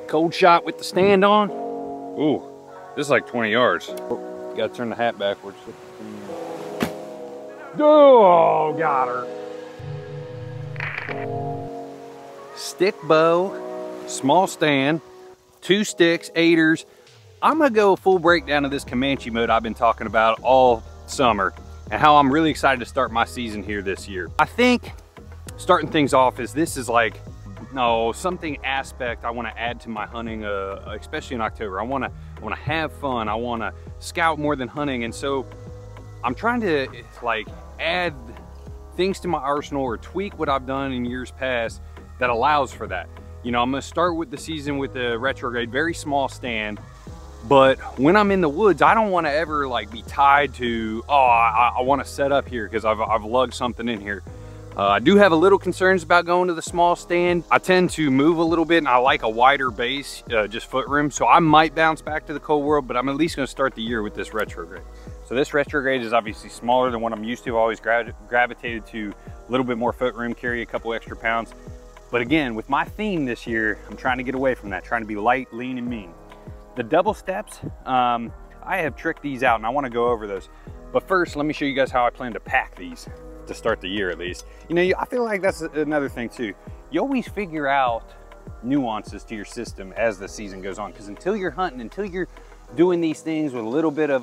Cold shot with the stand on. Ooh, this is like 20 yards. Oh, gotta turn the hat backwards. Oh, got her. Stick bow, small stand, 2 sticks, 8ers. I'm gonna go full breakdown of this Comanche mode I've been talking about all summer and how I'm really excited to start my season here this year. I think starting things off is this is like, something aspect I want to add to my hunting, especially in October. I want to have fun. I want to scout more than hunting, and so I'm trying to like add things to my arsenal or tweak what I've done in years past that allows for that. You know, I'm going to start with the season with the retrograde, very small stand. But when I'm in the woods, I don't want to ever like be tied to, I want to set up here because I've lugged something in here. I do have a little concerns about going to the small stand. I tend to move a little bit and I like a wider base, just foot room. So I might bounce back to the cold world, but I'm at least gonna start the year with this retrograde. So this retrograde is obviously smaller than what I'm used to. I've always gravitated to a little bit more foot room, carry a couple extra pounds. But again, with my theme this year, I'm trying to get away from that, trying to be light, lean, and mean. The double steps, I have tricked these out and I wanna go over those. But first, let me show you guys how I plan to pack these to start the year at least. You know, I feel like that's another thing too. You always figure out nuances to your system as the season goes on, because until you're hunting, until you're doing these things with a little bit of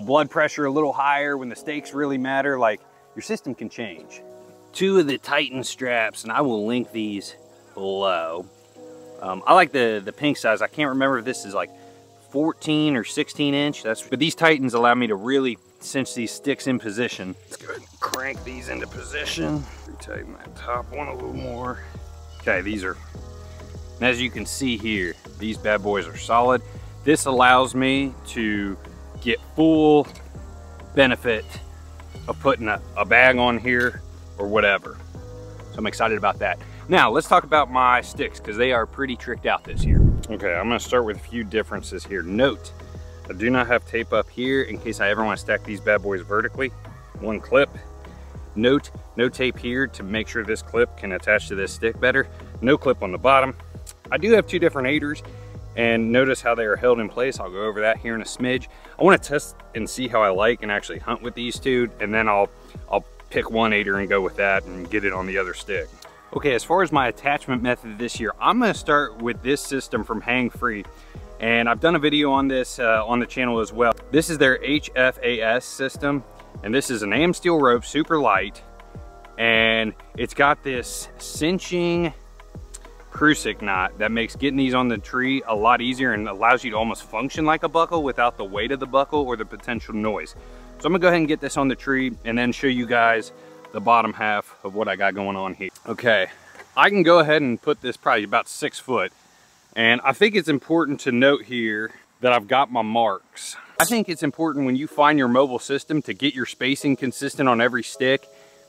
blood pressure a little higher, when the stakes really matter, like your system can change. 2 of the Titan straps, and I will link these below. I like the pink size. I can't remember if this is like 14 or 16 inch. But these Titans allow me to really cinch these sticks in position. Let's go ahead and crank these into position. Retighten that top one a little more. Okay, these are, and as you can see here, these bad boys are solid. This allows me to get full benefit of putting a bag on here or whatever. So I'm excited about that. Now let's talk about my sticks, because they are pretty tricked out this year. Okay, I'm gonna start with a few differences here. Note, I do not have tape up here in case I ever want to stack these bad boys vertically. 1 clip. Note, no tape here to make sure this clip can attach to this stick better. No clip on the bottom. I do have 2 different 8ers, and notice how they are held in place. I'll go over that here in a smidge. I want to test and see how I like and actually hunt with these 2, and then I'll pick 1 8er and go with that and get it on the other stick. Okay, as far as my attachment method this year, I'm gonna start with this system from Hang Free. And I've done a video on this on the channel as well. This is their HFAS system. And this is an AM steel rope, super light. And it's got this cinching Prusik knot that makes getting these on the tree a lot easier and allows you to almost function like a buckle without the weight of the buckle or the potential noise. So I'm gonna go ahead and get this on the tree and then show you guys the bottom half of what I got going on here. Okay, I can go ahead and put this probably about 6 foot. And I think it's important to note here that I've got my marks. I think it's important when you find your mobile system to get your spacing consistent on every stick,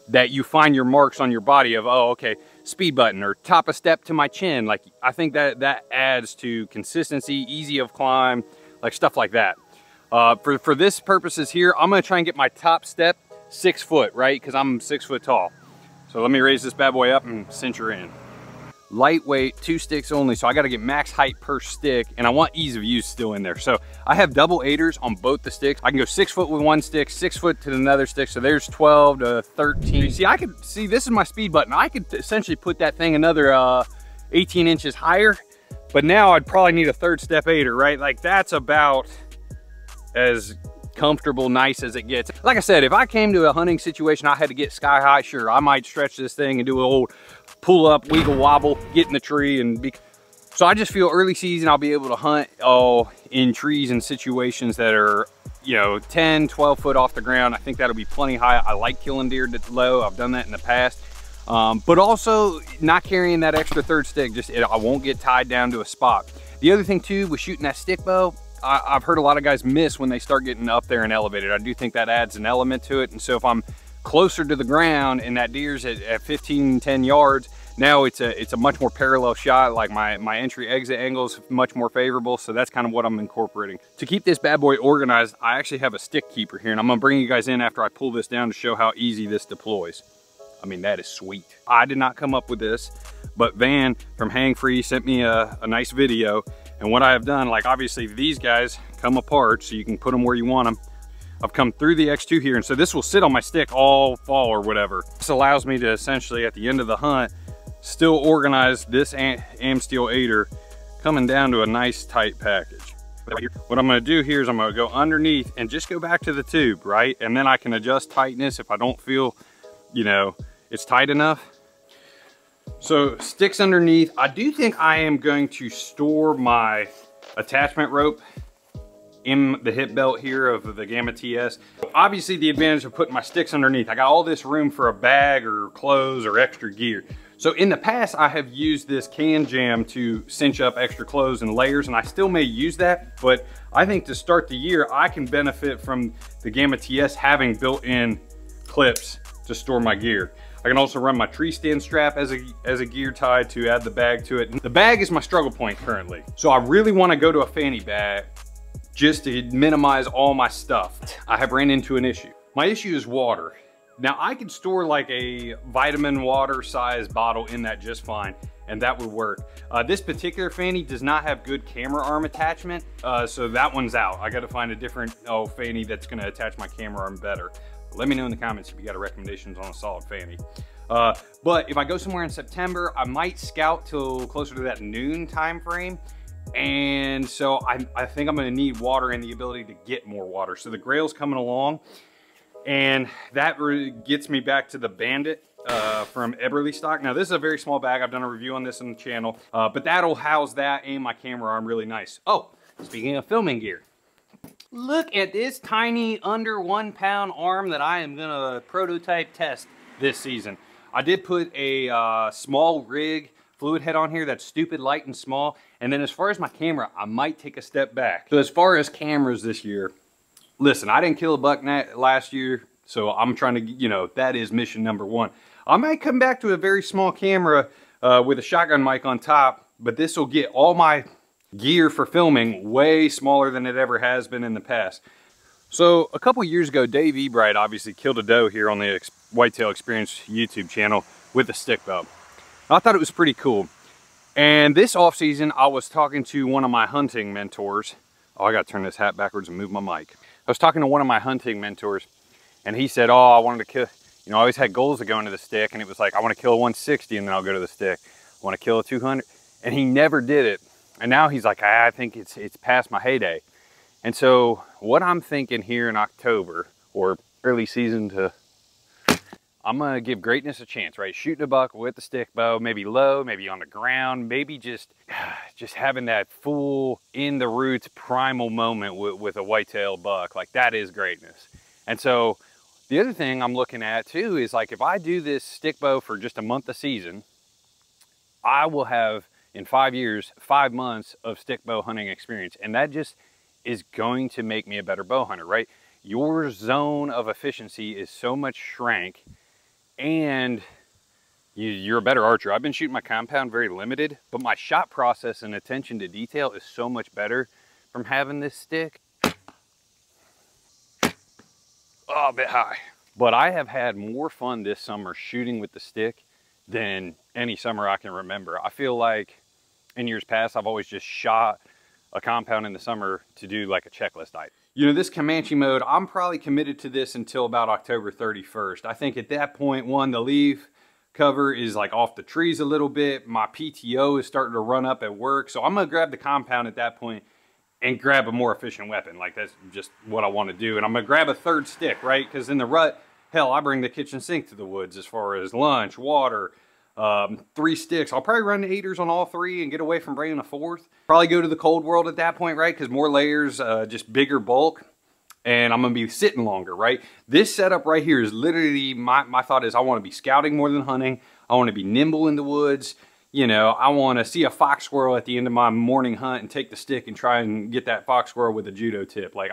that you find your marks on your body of, oh, okay, speed button or top a step to my chin. Like, I think that adds to consistency, easy of climb, like stuff like that. For this purposes here, I'm gonna try and get my top step 6 foot, right? Because I'm 6 foot tall. So let me raise this bad boy up and cinch her in. Lightweight, 2 sticks only, so I got to get max height per stick, and I want ease of use still in there. So I have double 8ers on both the sticks. I can go 6 foot with 1 stick, 6 foot to another stick, so there's 12 to 13. See, this is my speed button. I could essentially put that thing another 18 inches higher, but now I'd probably need a 3rd step 8er, right? Like, that's about as comfortable, nice as it gets. Like I said, if I came to a hunting situation, I had to get sky high, sure, I might stretch this thing and do an old pull up, wiggle wobble, get in the tree and be. So I just feel early season, I'll be able to hunt in trees and situations that are, you know, 10, 12 foot off the ground. I think that'll be plenty high. I like killing deer low. I've done that in the past. But also not carrying that extra 3rd stick, I won't get tied down to a spot. The other thing too, with shooting that stick bow, I've heard a lot of guys miss when they start getting up there and elevated. I do think that adds an element to it. And so if I'm closer to the ground and that deer's at 15, 10 yards, now it's a much more parallel shot. Like my entry exit angle is much more favorable. So that's kind of what I'm incorporating. To keep this bad boy organized, I actually have a stick keeper here, and I'm gonna bring you guys in after I pull this down to show how easy this deploys. I mean, that is sweet. I did not come up with this, but Van from Hang Free sent me a nice video. And what I have done, like obviously these guys come apart so you can put them where you want them. I've come through the X2 here, and so this will sit on my stick all fall or whatever. This allows me to essentially at the end of the hunt, still organize this Amsteel 8er coming down to a nice tight package. What I'm gonna do here is I'm gonna go underneath and just go back to the tube, right? And then I can adjust tightness if I don't feel, you know, it's tight enough. So sticks underneath. I do think I am going to store my attachment rope in the hip belt here of the Gamma TS. Obviously the advantage of putting my sticks underneath, I got all this room for a bag or clothes or extra gear. So in the past, I have used this can jam to cinch up extra clothes and layers, and I still may use that, but I think to start the year, I can benefit from the Gamma TS having built-in clips to store my gear. I can also run my tree stand strap as a gear tie to add the bag to it. The bag is my struggle point currently. So I really wanna go to a fanny bag just to minimize all my stuff. I have ran into an issue. My issue is water. Now I could store like a vitamin water size bottle in that just fine, and that would work. This particular fanny does not have good camera arm attachment, so that one's out. I gotta find a different fanny that's gonna attach my camera arm better. Let me know in the comments if you got recommendations on a solid fanny. But if I go somewhere in September, I might scout till closer to that noon time frame. And so I think I'm gonna need water and the ability to get more water. So the Grail's coming along, and that gets me back to the Bandit from Eberly stock. Now this is a very small bag. I've done a review on this on the channel, but that'll house that and my camera arm really nice. Oh, speaking of filming gear, look at this tiny under 1 pound arm that I am gonna prototype test this season. I did put a small rig fluid head on here that's stupid light and small. And then as far as my camera, I might take a step back. So as far as cameras this year, listen, I didn't kill a buck last year, so I'm trying to, you know, that is mission number one. I might come back to a very small camera with a shotgun mic on top, but this will get all my gear for filming way smaller than it ever has been in the past. So a couple years ago, Dave Ebright obviously killed a doe here on the Whitetail Experience YouTube channel with a stick bow. I thought it was pretty cool. And this off season, I was talking to one of my hunting mentors. Oh, I gotta turn this hat backwards and move my mic. I was talking to one of my hunting mentors, and he said, oh, I wanted to kill, you know, I always had goals to go into the stick, and it was like, I want to kill a 160 and then I'll go to the stick. I want to kill a 200, and he never did it. And now he's like, I think it's past my heyday. And so what I'm thinking here in October, or early season, I'm gonna give greatness a chance, right? Shooting a buck with the stick bow, maybe low, maybe on the ground, maybe just having that full in the roots primal moment with a whitetail buck. Like, that is greatness. And so the other thing I'm looking at too is, like, if I do this stick bow for just a month a season, I will have in 5 years, 5 months of stick bow hunting experience. And that just is going to make me a better bow hunter, right? Your zone of efficiency is so much shrank, and you're a better archer. I've been shooting my compound very limited, but my shot process and attention to detail is so much better from having this stick. Oh, a bit high. But I have had more fun this summer shooting with the stick than any summer I can remember. I feel like in years past, I've always just shot a compound in the summer to do like a checklist item. You know, this Comanche mode, I'm probably committed to this until about October 31st. I think at that point, one, the leaf cover is like off the trees a little bit. My PTO is starting to run up at work. So I'm gonna grab the compound at that point and grab a more efficient weapon. Like, that's just what I wanna do. And I'm gonna grab a third stick, right? Because in the rut, hell, I bring the kitchen sink to the woods as far as lunch, water, 3 sticks. I'll probably run the 8ers on all 3 and get away from bringing a 4th. Probably go to the cold world at that point, right? Because more layers, just bigger bulk, and I'm gonna be sitting longer, right? This setup right here is literally, my thought is I wanna be scouting more than hunting. I wanna be nimble in the woods. You know, I wanna see a fox squirrel at the end of my morning hunt and take the stick and try and get that fox squirrel with a judo tip. Like,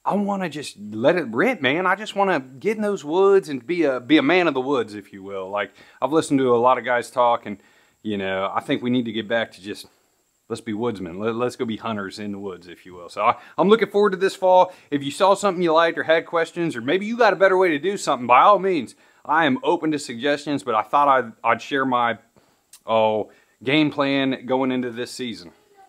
I want to just let it rip, man. I just want to get in those woods and be a man of the woods, if you will. Like, I've listened to a lot of guys talk, and, you know, I think we need to get back to just, let's be woodsmen. Let's go be hunters in the woods, if you will. So I'm looking forward to this fall. If you saw something you liked or had questions, or maybe you got a better way to do something, by all means, I am open to suggestions, but I thought I'd share my game plan going into this season?